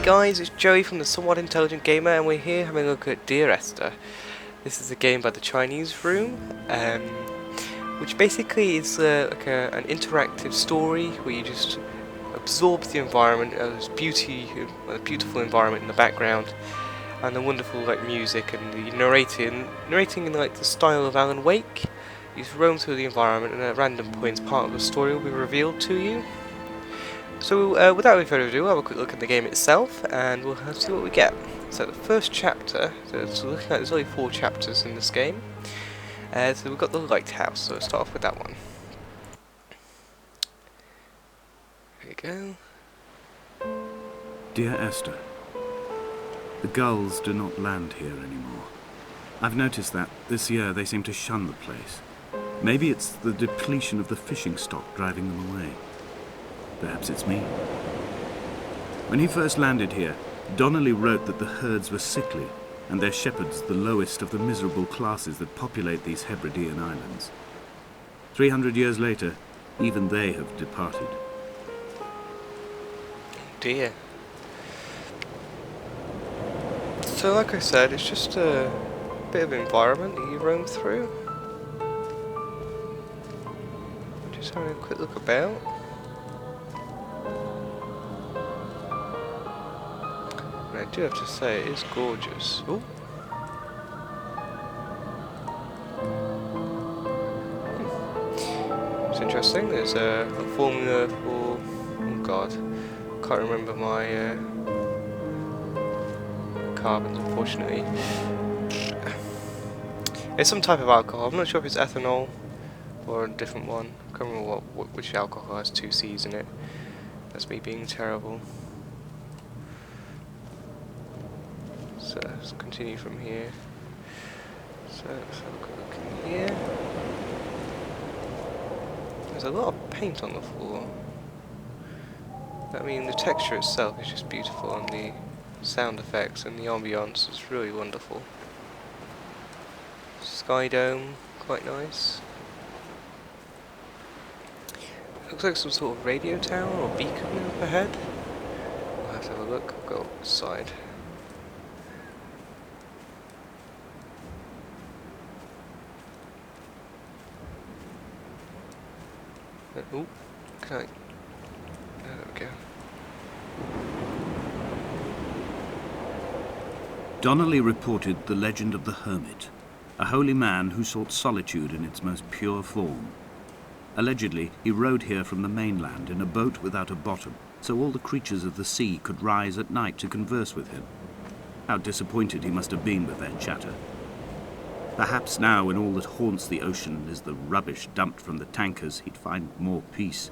guys, it's Joey from the Somewhat Intelligent Gamer, and we're here having a look at Dear Esther. This is a game by Thechineseroom, which basically is like an interactive story where you just absorb the environment, there's beauty, a beautiful environment in the background, and the wonderful music and the narrating in the style of Alan Wake. You just roam through the environment, and at random points part of the story will be revealed to you. So without any further ado, we'll have a quick look at the game itself, and we'll see what we get. So the first chapter, so looking at, there's only 4 chapters in this game. So we've got the lighthouse, so let's start off with that one. There you go. Dear Esther, the gulls do not land here anymore. I've noticed that this year they seem to shun the place. Maybe it's the depletion of the fishing stock driving them away. Perhaps it's me. When he first landed here, Donnelly wrote that the herds were sickly and their shepherds the lowest of the miserable classes that populate these Hebridean islands. 300 years later, even they have departed. Dear. So like I said, it's just a bit of environment that you roam through. Just having a quick look about. I do have to say, it is gorgeous. Ooh. It's interesting, there's a formula for... oh god, can't remember my carbons, unfortunately. It's some type of alcohol, I'm not sure if it's ethanol or a different one. I can't remember which alcohol has 2 C's in it. That's me being terrible. So let's continue from here. So let's have a quick look in here. There's a lot of paint on the floor. I mean, the texture itself is just beautiful, and the sound effects and the ambiance is really wonderful. Sky dome, quite nice. Looks like some sort of radio tower or beacon up ahead. I'll have to have a look. I'll go outside. Oh, can I? There we go. Donnelly reported the legend of the hermit, a holy man who sought solitude in its most pure form. Allegedly, he rode here from the mainland in a boat without a bottom, so all the creatures of the sea could rise at night to converse with him. How disappointed he must have been with their chatter. Perhaps now, when all that haunts the ocean is the rubbish dumped from the tankers, he'd find more peace.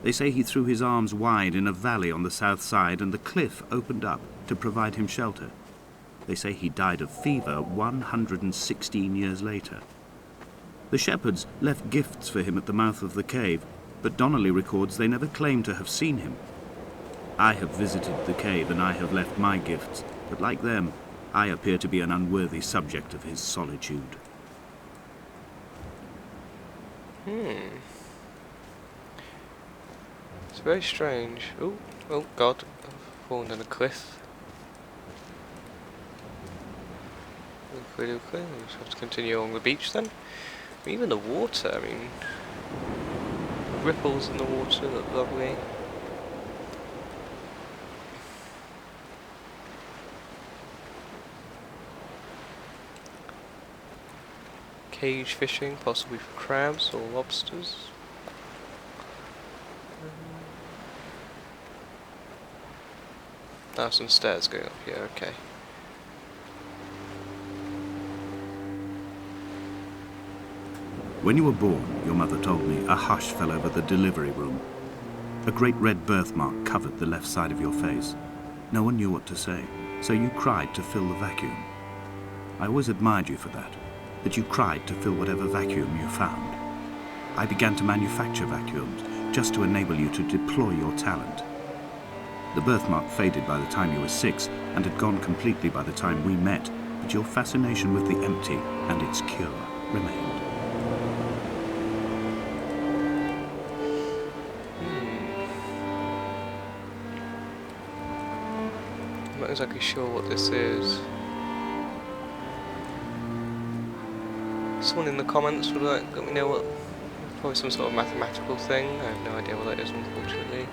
They say he threw his arms wide in a valley on the south side, and the cliff opened up to provide him shelter. They say he died of fever 116 years later. The shepherds left gifts for him at the mouth of the cave, but Donnelly records they never claimed to have seen him. I have visited the cave, and I have left my gifts, but like them, I appear to be an unworthy subject of his solitude. It's very strange. Oh god, I've fallen down a cliff. Okay, we'll just have to continue along the beach then. Even the water, I mean, ripples in the water look lovely. Cage fishing, possibly for crabs or lobsters. Some stairs going up here, okay. When you were born, your mother told me, a hush fell over the delivery room. A great red birthmark covered the left side of your face. No one knew what to say, so you cried to fill the vacuum. I always admired you for that you cried to fill whatever vacuum you found. I began to manufacture vacuums just to enable you to deploy your talent. The birthmark faded by the time you were 6 and had gone completely by the time we met, but your fascination with the empty and its cure remained. exactly sure what this is. Someone in the comments would like let me know what. Probably some sort of mathematical thing. I have no idea what that is, unfortunately.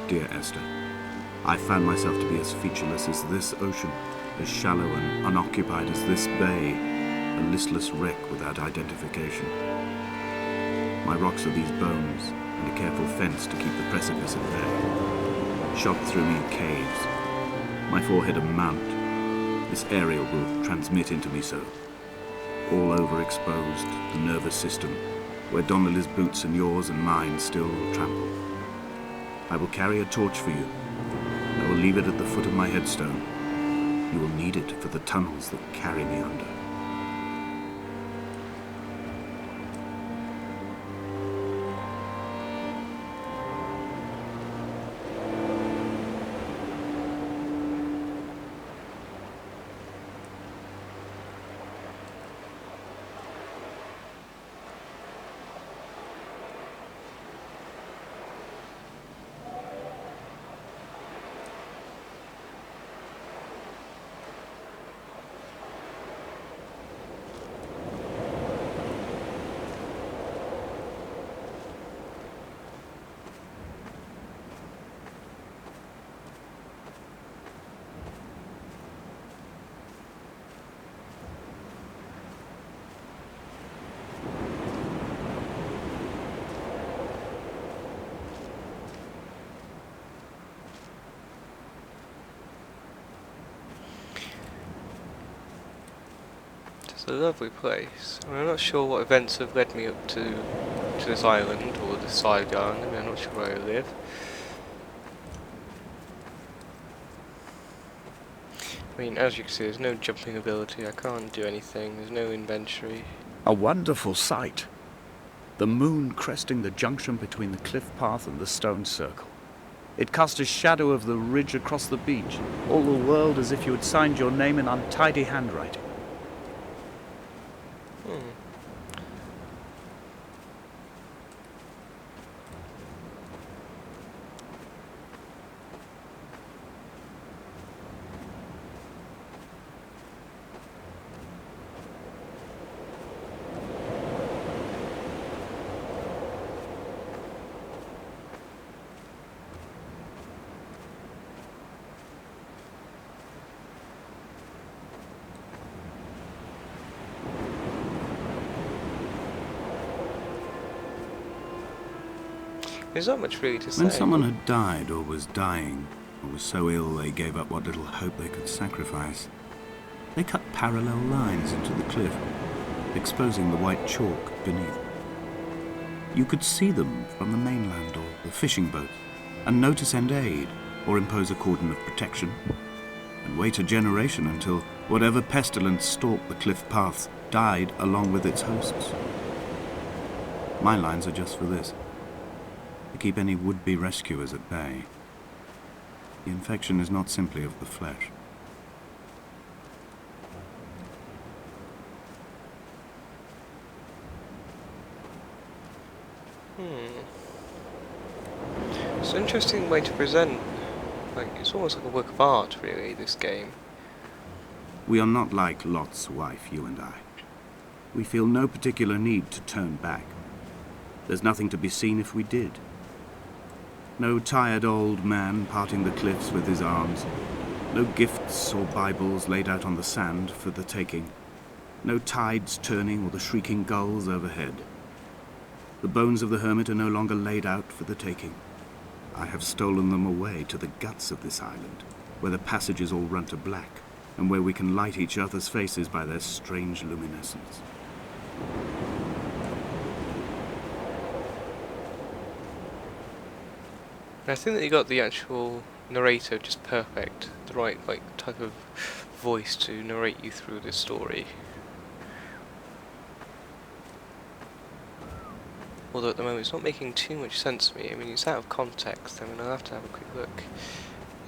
Dear Esther, I found myself to be as featureless as this ocean, as shallow and unoccupied as this bay, a listless wreck without identification. My rocks are these bones, and a careful fence to keep the precipice at bay. Shot through me caves, my forehead a mount. This aerial will transmit into me so. All overexposed, the nervous system, where Donnelly's boots and yours and mine still trample. I will carry a torch for you. I will leave it at the foot of my headstone. You will need it for the tunnels that carry me under. It's a lovely place. I'm not sure what events have led me up to this island or this side island. I mean, I'm not sure where I live. I mean, as you can see, there's no jumping ability. I can't do anything. There's no inventory. A wonderful sight. The moon cresting the junction between the cliff path and the stone circle. It cast a shadow of the ridge across the beach, all the world as if you had signed your name in untidy handwriting. There's not much really to say. When someone had died or was dying, or was so ill they gave up what little hope they could sacrifice, they cut parallel lines into the cliff, exposing the white chalk beneath. You could see them from the mainland or the fishing boats, and know to send aid or impose a cordon of protection, and wait a generation until whatever pestilence stalked the cliff paths died along with its hosts. My lines are just for this. To keep any would-be rescuers at bay. The infection is not simply of the flesh. It's an interesting way to present. Like, it's almost like a work of art, really, this game. We are not like Lot's wife, you and I. We feel no particular need to turn back. There's nothing to be seen if we did. No tired old man parting the cliffs with his arms. No gifts or Bibles laid out on the sand for the taking. No tides turning or the shrieking gulls overhead. The bones of the hermit are no longer laid out for the taking. I have stolen them away to the guts of this island, where the passages all run to black, and where we can light each other's faces by their strange luminescence. I think that you got the actual narrator just perfect, the right type of voice to narrate you through this story. Although at the moment it's not making too much sense to me. I mean, it's out of context. I mean, I'll have to have a quick look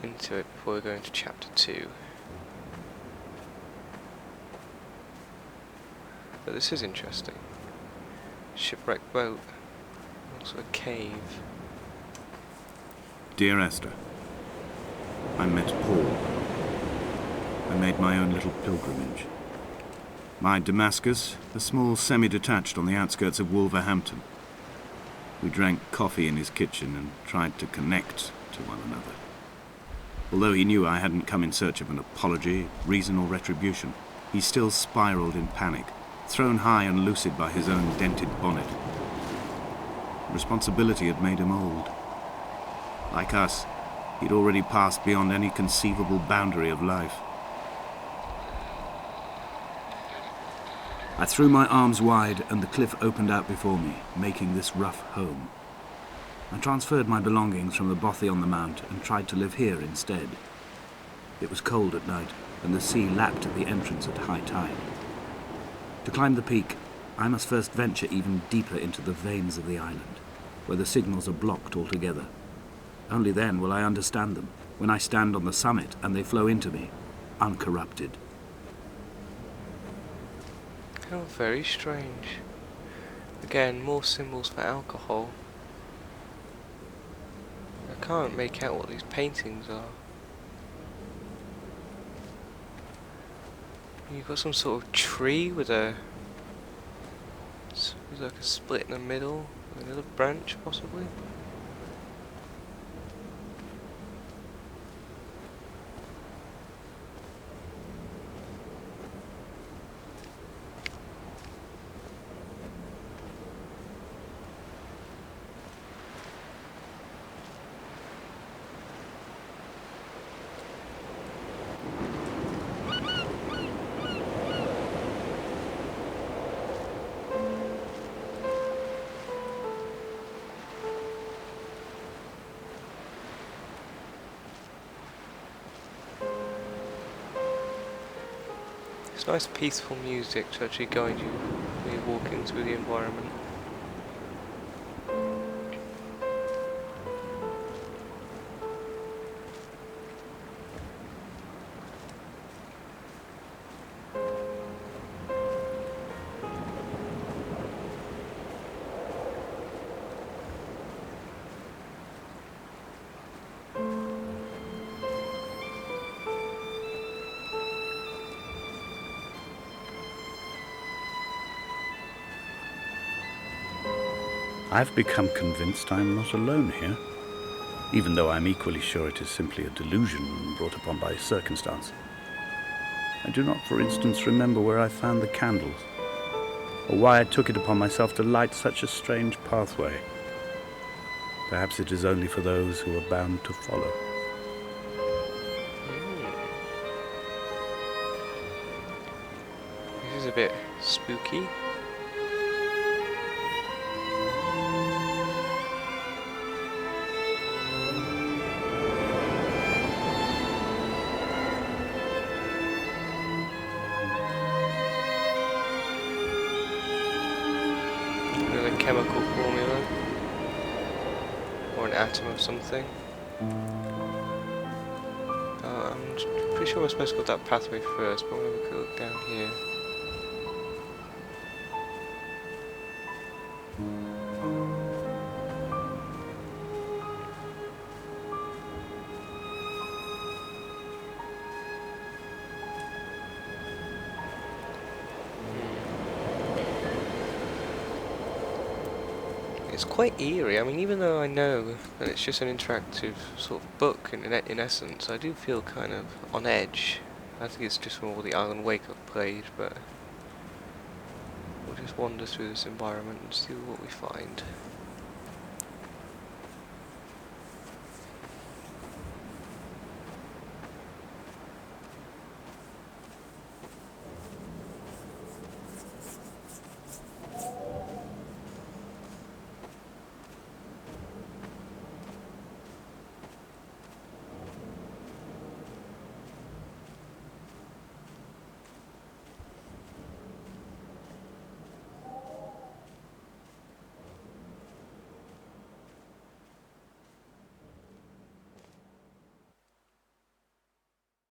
into it before we go into chapter 2. But this is interesting. Shipwrecked boat. Also a cave. Dear Esther, I met Paul. I made my own little pilgrimage. My Damascus, a small semi-detached on the outskirts of Wolverhampton. We drank coffee in his kitchen and tried to connect to one another. Although he knew I hadn't come in search of an apology, reason or retribution, he still spiraled in panic, thrown high and lucid by his own dented bonnet. Responsibility had made him old. Like us, he'd already passed beyond any conceivable boundary of life. I threw my arms wide and the cliff opened out before me, making this rough home. I transferred my belongings from the bothy on the mount and tried to live here instead. It was cold at night and the sea lapped at the entrance at high tide. To climb the peak, I must first venture even deeper into the veins of the island, where the signals are blocked altogether. Only then will I understand them, when I stand on the summit and they flow into me, uncorrupted. How very strange. Again, more symbols for alcohol. I can't make out what these paintings are. You've got some sort of tree with a... There's like a split in the middle, another branch possibly. It's nice peaceful music to actually guide you when you're walking through the environment. I've become convinced I'm not alone here, even though I'm equally sure it is simply a delusion brought upon by circumstance. I do not, for instance, remember where I found the candles, or why I took it upon myself to light such a strange pathway. Perhaps it is only for those who are bound to follow. This is a bit spooky. Chemical formula or an atom of something. I'm pretty sure we're supposed to go that pathway first, but I'm going to look down here. It's quite eerie. I mean, even though I know that it's just an interactive sort of book in essence, I do feel kind of on edge. I think it's just from all the Alan Wake I've played, but we'll just wander through this environment and see what we find.